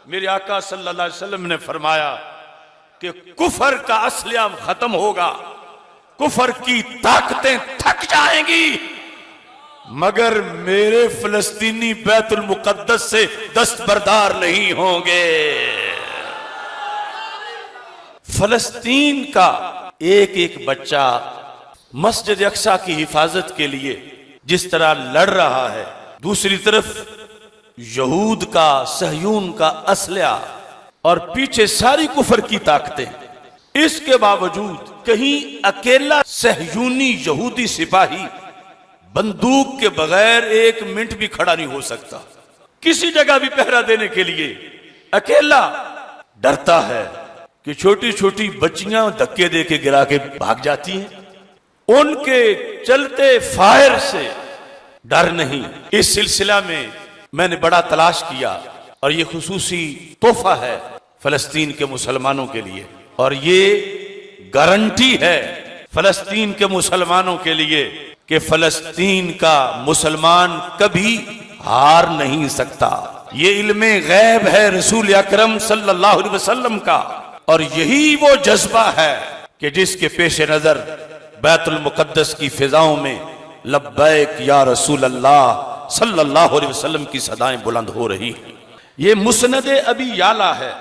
मेरे आका सल्लल्लाहु अलैहि वसल्लम ने फरमाया कि कुफर का असलिया खत्म होगा, कुफर की ताकतें थक जाएंगी, मगर मेरे फिलिस्तीनी बैतुल मुकद्दस से दस्तबरदार नहीं होंगे। फलस्तीन का एक एक बच्चा मस्जिद अक्सा की हिफाजत के लिए जिस तरह लड़ रहा है, दूसरी तरफ यहूद का, सहयून का असलिया और पीछे सारी कुफर की ताकतें, इसके बावजूद कहीं अकेला सहयूनी यहूदी सिपाही बंदूक के बगैर एक मिनट भी खड़ा नहीं हो सकता। किसी जगह भी पहरा देने के लिए अकेला डरता है कि छोटी छोटी बच्चियां धक्के दे के गिरा के भाग जाती हैं। उनके चलते फायर से डर नहीं। इस सिलसिला में मैंने बड़ा तलाश किया और ये खुसूसी तोहफा है फलस्तीन के मुसलमानों के लिए, और ये गारंटी है फलस्तीन के मुसलमानों के लिए कि फलस्तीन का मुसलमान कभी हार नहीं सकता। ये इल्मे गैब है रसूल अकरम सल्लल्लाहु अलैहि वसल्लम का, और यही वो जज्बा है कि जिसके पेश नजर बैतुल मुकद्दस की फिजाओं में लब्बैक या रसूल अल्लाह सल्लल्लाहु अलैहि वसल्लम की सदाएं बुलंद हो रही हैं। ये मुस्नद अबी याला है,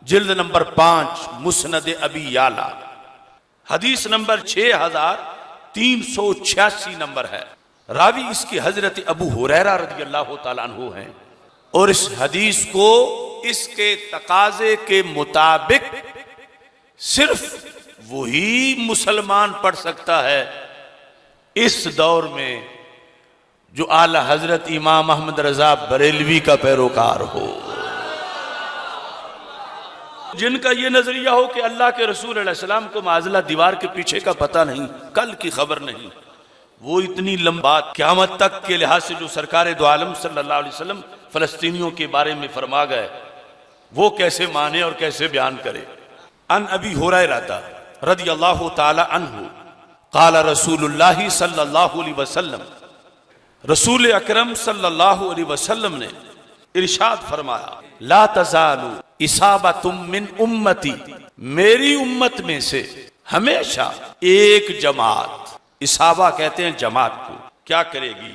जिल्द नंबर 5, मुस्नद अबी याला, हदीस नंबर 6386 नंबर है। रावी इसकी हजरत अबू हुरैरा रदियल्लाहु ताला अन्हु हैं, और इस हदीस को इसके तकाजे के मुताबिक सिर्फ वही मुसलमान पढ़ सकता है इस दौर में जो आला हजरत इमाम अहमद रजा बरेलवी का पैरोकार हो, जिनका यह नजरिया हो कि अल्लाह के रसूल अलैहिस्सलाम को माज़ला दीवार के पीछे का पता नहीं, कल की खबर नहीं। वो इतनी लंबा क़यामत तक के लिहाज से जो सरकार दो आलम सल्लल्लाहु अलैहि वसल्लम फलस्तीनियों के बारे में फरमा गए, वो कैसे माने और कैसे बयान करे। अन अबी हुरैरा रदियल्लाहु ताला अन्हु क़ाला रसूलुल्लाह सल्लल्लाहु अलैहि वसल्लम, रसूल अकरम सल्लल्लाहु अलैहि वसल्लम ने इरशाद फरमाया, ला तज़ालु इसाबतुम मिन उम्मती, मेरी उम्मत में से हमेशा एक जमात, इसाबा कहते हैं जमात को, क्या करेगी,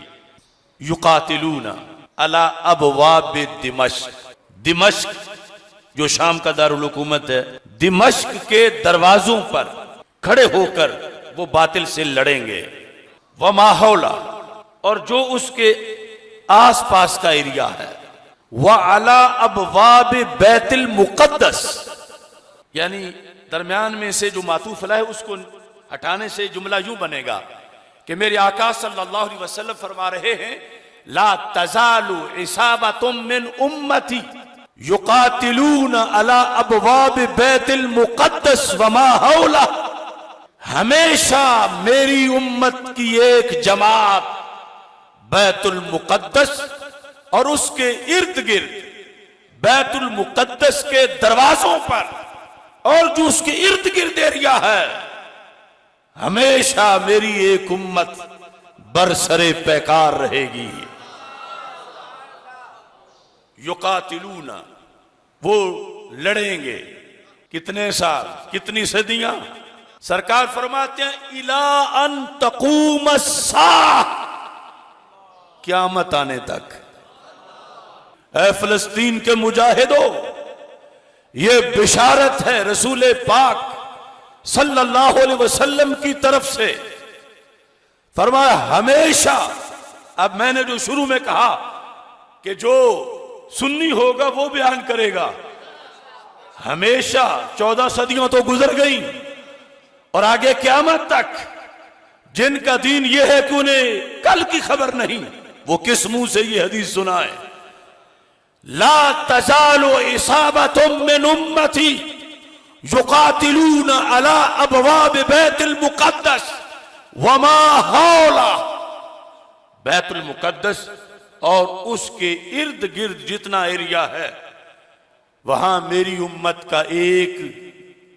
युकातिलूना अला अबवाब दिमश्क, दिमश्क जो शाम का दारुल हुकूमत है, दिमश्क के दरवाजों पर खड़े होकर वो बातिल से लड़ेंगे। व माहौला, और जो उसके आसपास का एरिया है, व अला अबवाब बैतुल मुकद्दस, यानी दरमियान में से जो मातूफ है उसको हटाने से जुमला यूं बनेगा कि मेरे आका सल्लल्लाहु अलैहि वसल्लम फरमा रहे हैं, ला तज़ालु इसाबतुम मिन उम्मती युकातिलून अला अबवाब बैतुल मुकद्दस व मा हौला, हमेशा मेरी उम्मत की एक जमात बैतुल मुकद्दस और उसके इर्द गिर्द बैतुल मुकद्दस के दरवाजों पर और जो उसके इर्द गिर्द एरिया है, हमेशा मेरी एक उम्मत बरसरे पैकार रहेगी। युकातिलूना, वो लड़ेंगे, कितने साल, कितनी सदियां। सरकार फरमाते हैं इला अन तकूम अस्साह, क़यामत आने तक। ऐ फलस्तीन के मुजाहिदो, ये बिशारत है रसूल पाक सल्लल्लाहु अलैहि वसल्लम की तरफ से। फरमाया हमेशा, अब मैंने जो शुरू में कहा कि जो सुन्नी होगा वो बयान करेगा, हमेशा 14 सदियां तो गुजर गई और आगे क़यामत तक जिनका दीन यह है कि उन्हें कल की खबर नहीं, वो किस मुंह से ये हदीस सुनाए। ला तज़ालु इसाबतुम मिन उम्मती युकातिलून अला अबवाब बैतुल मुकद्दस व मा हौला, बैतुल मुकद्दस और उसके इर्द गिर्द जितना एरिया है, वहां मेरी उम्मत का एक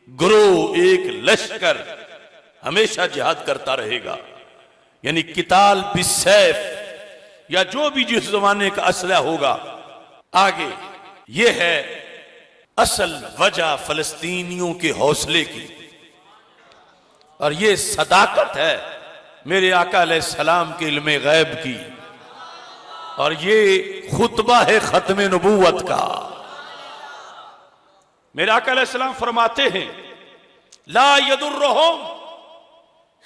ग्रोह, एक लश्कर हमेशा जिहाद करता रहेगा। यानी किताल बिस्सैफ, या जो भी जिस जमाने का असला होगा। आगे ये है असल वजह फलस्तीनियों के हौसले की, और ये सदाकत है मेरे आका अलैहिस्सलाम के इल्मे गैब की, और ये खुतबा है खत्म नबूवत का। मेरे आका अलैहिस्सलाम फरमाते हैं, ला यदुर्रहुम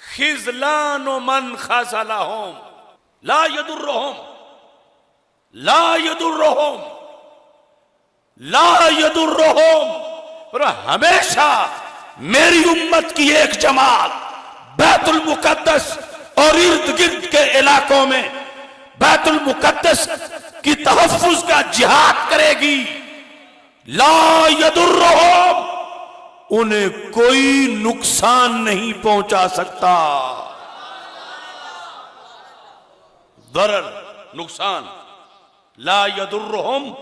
खिज़लान मन खज़लहुम, ला यदुर्रहुम, ला यदुर्रहुम, ला यदुर्रहुम। पर हमेशा मेरी उम्मत की एक जमात बैतुल मुकद्दस और इर्द गिर्द के इलाकों में बैतुल मुकद्दस की तहफ्फुज का जिहाद करेगी। ला यदुर्रहुम, उन्हें कोई नुकसान नहीं पहुंचा सकता। दरर, नुकसान। ला यदुर्रहुम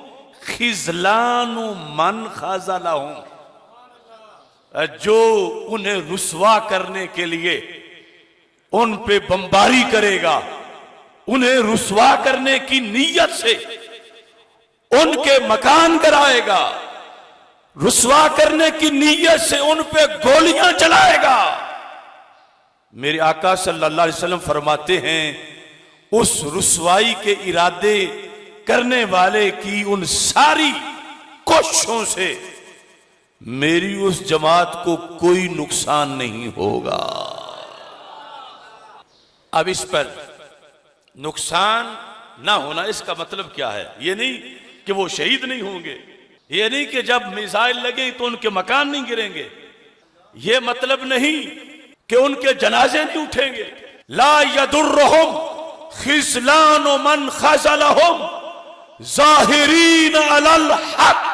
खिज़लानु मन खज़लहुम, जो उन्हें रुस्वा करने के लिए उन पे बमबारी करेगा, उन्हें रुस्वा करने की नीयत से उनके मकान कराएगा, रुस्वा करने की नीयत से उन पे गोलियां चलाएगा। मेरे आका सल्लल्लाहु अलैहि वसल्लम फरमाते हैं, उस रुस्वाई के इरादे करने वाले की उन सारी कोशिशों से मेरी उस जमात को कोई नुकसान नहीं होगा। अब इस पर नुकसान ना होना, इसका मतलब क्या है? ये नहीं कि वो शहीद नहीं होंगे, ये नहीं कि जब मिसाइल लगे तो उनके मकान नहीं गिरेंगे, ये मतलब नहीं कि उनके जनाजे नहीं उठेंगे। ला यदुर्रहुम खिज़लान मन खज़लहुम ज़ाहिरीन अलल हक़।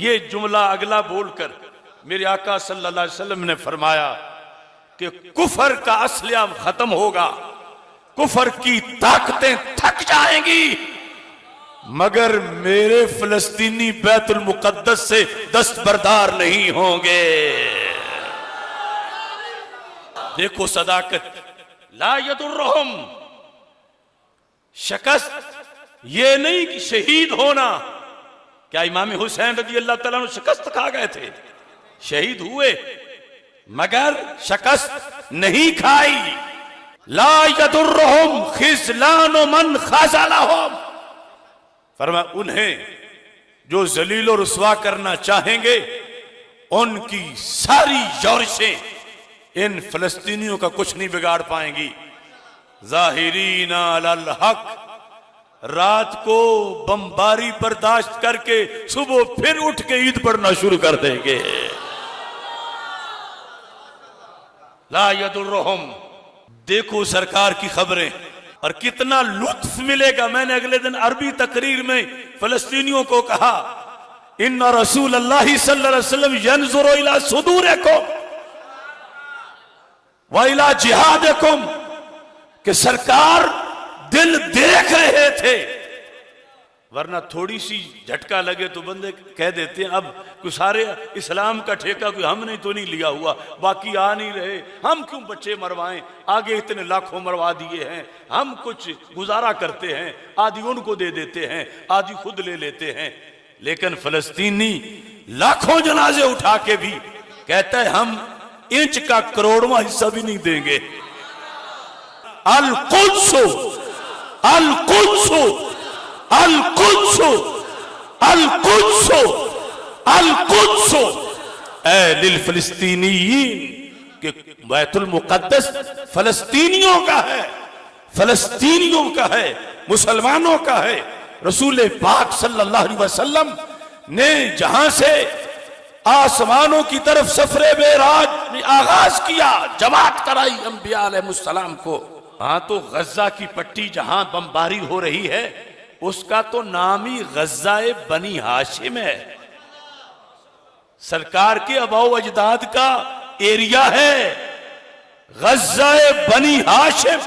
ये जुमला अगला बोलकर मेरे आका सल्लल्लाहु अलैहि वसल्लम ने फरमाया कि कुफर का असलिया खत्म होगा, कुफर की ताकतें थक जाएंगी, मगर मेरे फलस्तीनी बैतुल मुकद्दस से दस्तबरदार नहीं होंगे। देखो सदाकत। ला यदुर्रहुम, शिकस्त ये नहीं कि शहीद होना। क्या इमाम हुसैन रज़ी अल्लाह तआला अन्हु शिकस्त खा गए थे? शहीद हुए मगर शिकस्त नहीं खाई। ला यदुर्रहुम खिज़लान मन खज़लहुम, फरमाया उन्हें जो जलील और रुस्वा करना चाहेंगे उनकी सारी योरिशें इन फलस्तीनियों का कुछ नहीं बिगाड़ पाएंगी। ज़ाहिरीन अलल हक़, रात को बमबारी बर्दाश्त करके सुबह फिर उठ के ईद पढ़ना शुरू कर देंगे। ला यदुर्रहुम। देखो सरकार की खबरें, और कितना लुत्फ मिलेगा। मैंने अगले दिन अरबी तकरीर में फलस्तीनियों को कहा, इन्ना रसूल अल्लाह सल्लल्लाहु अलैहि वसल्लम यंजुरु इला सुदूरिकुम व इला जिहादिकुम, कि सरकार दिल देख रहे थे, वरना थोड़ी सी झटका लगे तो बंदे कह देते हैं अब कोई सारे इस्लाम का ठेका कोई हमने तो नहीं लिया हुआ, बाकी आ नहीं रहे, हम क्यों बच्चे मरवाएं, आगे इतने लाखों मरवा दिए हैं, हम कुछ गुजारा करते हैं, आदि उनको दे देते हैं, आदि खुद ले लेते हैं। लेकिन फलस्तीनी लाखों जनाजे उठा के भी कहता है हम इंच का करोड़वां हिस्सा भी नहीं देंगे। अल कुद्स, अल कुद्स, अल कुद्स, अल कुद्स, अल कुद्स ए लिल फलस्तीनीयीन, कि बैतुल मुकद्दस फलस्तीनियों का है, फलस्तीनियों का है, मुसलमानों का है। रसूल पाक सल्लल्लाहु अलैहि वसल्लम ने जहां से आसमानों की तरफ सफरे मेराज आगाज किया, जमात कराई अंबिया अलैहिस्सलाम को। हाँ, तो गज्जा की पट्टी जहां बमबारी हो रही है उसका तो नाम ही गज्जा-ए बनी हाशिम है, सरकार के अबाओ अजदाद का एरिया है गज्जा-ए बनी हाशिम।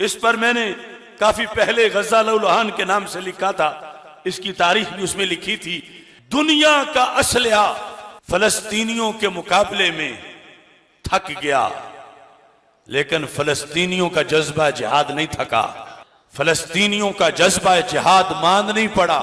इस पर मैंने काफी पहले गज्जा लौलहान के नाम से लिखा था, इसकी तारीख भी उसमें लिखी थी। दुनिया का असलहा फलस्तीनियों के मुकाबले में थक गया, लेकिन फलस्तीनियों का जज्बा जिहाद नहीं थका, फलस्तीनियों का जज्बा जिहाद मांद नहीं पड़ा।